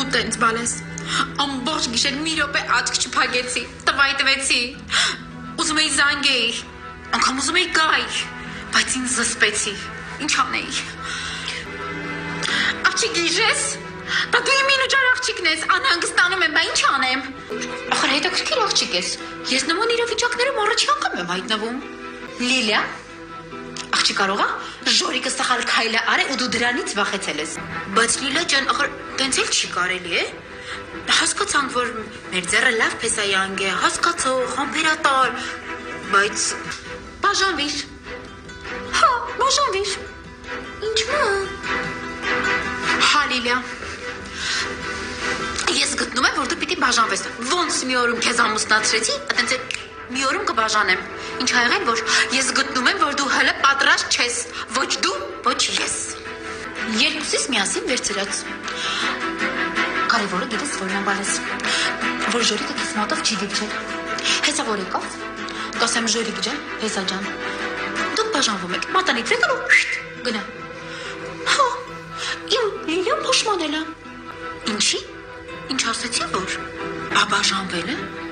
ու տենց բալես։ Ամբողջ գիշեր մի րոպե աչք չփակեցի, տվայ տվեցի։ Ուզում էի զանգեի, անգամ ուզում էի գայ, բայց ինձ զսպեցի։ Ինչ անեի։ Աղջիկ գիժես։ Դա դու իմ ինուջար աղջիկն ես, անհանգստանում եմ, բա ինչ անեմ։ Ախր հետաքրքիր աղջիկ ես։ Ես նման իրավիճակներում առաջին անգամ եմ հայտնվում։ Լիլիա, աղջիկ կարող է ժորիկը սխալ քայլը արի ու դու դրանից վախեցել ես։ Բայց Լիլիա ջան, ախր տենց էլ չի կարելի է։ Հասկացանք, որ մեր ձեռը լավ փեսայանք է, հասկացող, համբերատար, բայց բաժանվիր։ Հա, բաժանվիր։ Ինչու՞։ Հա, Լիլիա։ Ես գտնում եմ, որ դու պիտի բաժանվես։ Ոնց մի օրում քեզ ամուսնացրեցի, այտենց մի օրում կբաժանեմ։ Ինչ ա եղել, որ ես գտնում եմ, որ դու հələ պատրաստ չես։ Ոչ դու, ոչ ես։ Երկուսիս միասին վերցրած։ Կարևորը գիտես որն է բալես։ Որ ժորիկը քեզ մոտով չի դիպչել։ Հեսա որ եկավ։ Կասեմ ժորիկ ջան, հեսա ջան։ Դուք բաժանվում եք։ Մատանից եկար ու գնա։ Հա, իմ Լիլիան փոշմանել է։ Ինչի՞։ Ինչ ասեցի, որ բաժանվել է։